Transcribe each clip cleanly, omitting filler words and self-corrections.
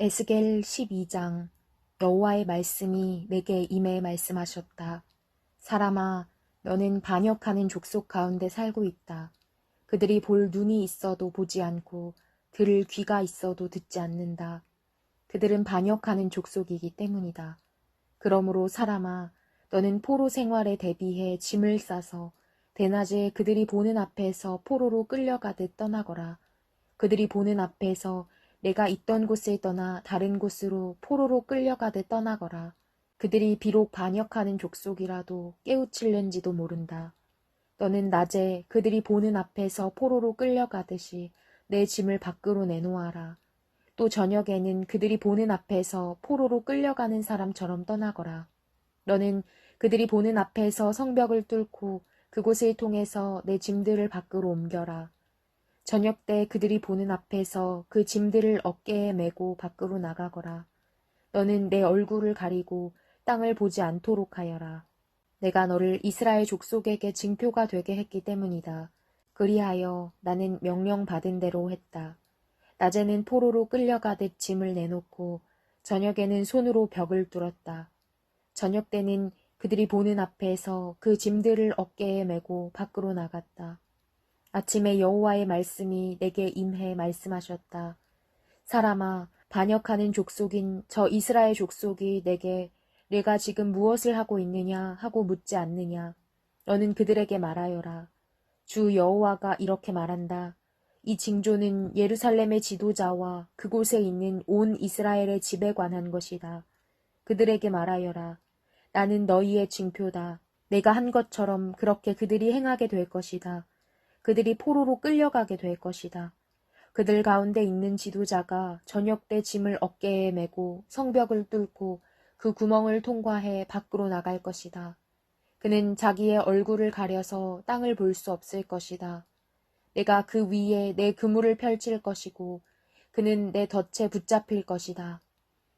에스겔 12장. 여호와의 말씀이 내게 임해 말씀하셨다. 사람아, 너는 반역하는 족속 가운데 살고 있다. 그들이 볼 눈이 있어도 보지 않고 들을 귀가 있어도 듣지 않는다. 그들은 반역하는 족속이기 때문이다. 그러므로 사람아, 너는 포로 생활에 대비해 짐을 싸서 대낮에 그들이 보는 앞에서 포로로 끌려가듯 떠나거라. 그들이 보는 앞에서 내가 있던 곳을 떠나 다른 곳으로 포로로 끌려가듯 떠나거라. 그들이 비록 반역하는 족속이라도 깨우칠는지도 모른다. 너는 낮에 그들이 보는 앞에서 포로로 끌려가듯이 내 짐을 밖으로 내놓아라. 또 저녁에는 그들이 보는 앞에서 포로로 끌려가는 사람처럼 떠나거라. 너는 그들이 보는 앞에서 성벽을 뚫고 그곳을 통해서 내 짐들을 밖으로 옮겨라. 저녁 때 그들이 보는 앞에서 그 짐들을 어깨에 메고 밖으로 나가거라. 너는 내 얼굴을 가리고 땅을 보지 않도록 하여라. 내가 너를 이스라엘 족속에게 징표가 되게 했기 때문이다. 그리하여 나는 명령받은 대로 했다. 낮에는 포로로 끌려가듯 짐을 내놓고 저녁에는 손으로 벽을 뚫었다. 저녁 때는 그들이 보는 앞에서 그 짐들을 어깨에 메고 밖으로 나갔다. 아침에 여호와의 말씀이 내게 임해 말씀하셨다. 사람아, 반역하는 족속인 저 이스라엘 족속이 내게 내가 지금 무엇을 하고 있느냐 하고 묻지 않느냐. 너는 그들에게 말하여라. 주 여호와가 이렇게 말한다. 이 징조는 예루살렘의 지도자와 그곳에 있는 온 이스라엘의 집에 관한 것이다. 그들에게 말하여라. 나는 너희의 징표다. 내가 한 것처럼 그렇게 그들이 행하게 될 것이다. 그들이 포로로 끌려가게 될 것이다. 그들 가운데 있는 지도자가 저녁 때 짐을 어깨에 메고 성벽을 뚫고 그 구멍을 통과해 밖으로 나갈 것이다. 그는 자기의 얼굴을 가려서 땅을 볼 수 없을 것이다. 내가 그 위에 내 그물을 펼칠 것이고 그는 내 덫에 붙잡힐 것이다.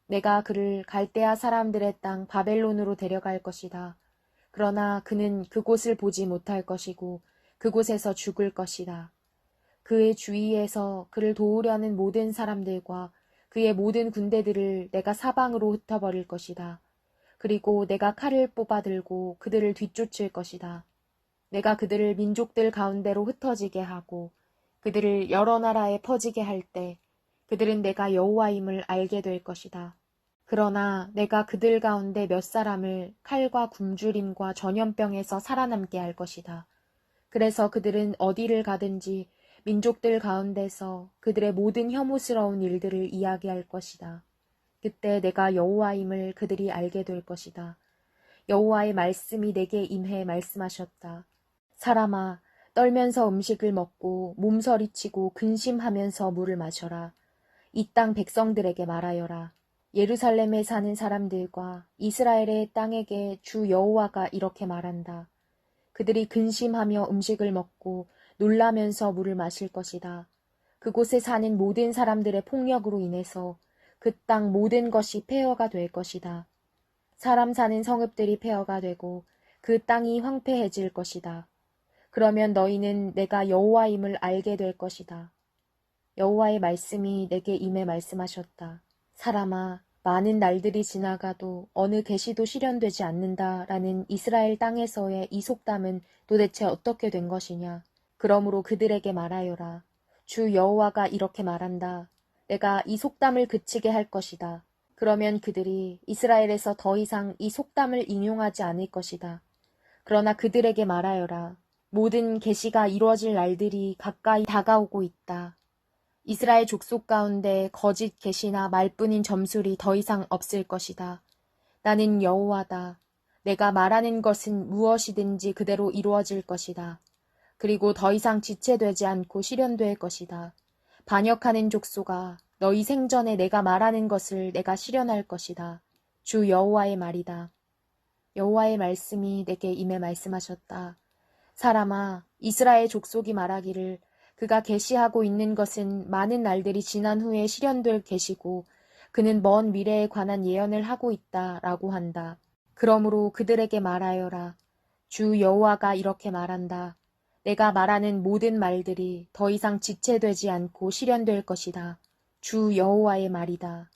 내가 그를 갈대아 사람들의 땅 바벨론으로 데려갈 것이다. 그러나 그는 그곳을 보지 못할 것이고 그곳에서 죽을 것이다. 그의 주위에서 그를 도우려는 모든 사람들과 그의 모든 군대들을 내가 사방으로 흩어버릴 것이다. 그리고 내가 칼을 뽑아 들고 그들을 뒤쫓을 것이다. 내가 그들을 민족들 가운데로 흩어지게 하고 그들을 여러 나라에 퍼지게 할 때 그들은 내가 여호와임을 알게 될 것이다. 그러나 내가 그들 가운데 몇 사람을 칼과 굶주림과 전염병에서 살아남게 할 것이다. 그래서 그들은 어디를 가든지 민족들 가운데서 그들의 모든 혐오스러운 일들을 이야기할 것이다. 그때 내가 여호와임을 그들이 알게 될 것이다. 여호와의 말씀이 내게 임해 말씀하셨다. 사람아, 떨면서 음식을 먹고 몸서리치고 근심하면서 물을 마셔라. 이 땅 백성들에게 말하여라. 예루살렘에 사는 사람들과 이스라엘의 땅에게 주 여호와가 이렇게 말한다. 그들이 근심하며 음식을 먹고 놀라면서 물을 마실 것이다. 그곳에 사는 모든 사람들의 폭력으로 인해서 그 땅 모든 것이 폐허가 될 것이다. 사람 사는 성읍들이 폐허가 되고 그 땅이 황폐해질 것이다. 그러면 너희는 내가 여호와임을 알게 될 것이다. 여호와의 말씀이 내게 임해 말씀하셨다. 사람아, 많은 날들이 지나가도 어느 계시도 실현되지 않는다라는 이스라엘 땅에서의 이 속담은 도대체 어떻게 된 것이냐. 그러므로 그들에게 말하여라. 주 여호와가 이렇게 말한다. 내가 이 속담을 그치게 할 것이다. 그러면 그들이 이스라엘에서 더 이상 이 속담을 인용하지 않을 것이다. 그러나 그들에게 말하여라. 모든 계시가 이루어질 날들이 가까이 다가오고 있다. 이스라엘 족속 가운데 거짓 계시나 말뿐인 점술이 더 이상 없을 것이다. 나는 여호와다. 내가 말하는 것은 무엇이든지 그대로 이루어질 것이다. 그리고 더 이상 지체되지 않고 실현될 것이다. 반역하는 족속아, 너희 생전에 내가 말하는 것을 내가 실현할 것이다. 주 여호와의 말이다. 여호와의 말씀이 내게 임해 말씀하셨다. 사람아, 이스라엘 족속이 말하기를 그가 계시하고 있는 것은 많은 날들이 지난 후에 실현될 계시고 그는 먼 미래에 관한 예언을 하고 있다라고 한다. 그러므로 그들에게 말하여라. 주 여호와가 이렇게 말한다. 내가 말하는 모든 말들이 더 이상 지체되지 않고 실현될 것이다. 주 여호와의 말이다.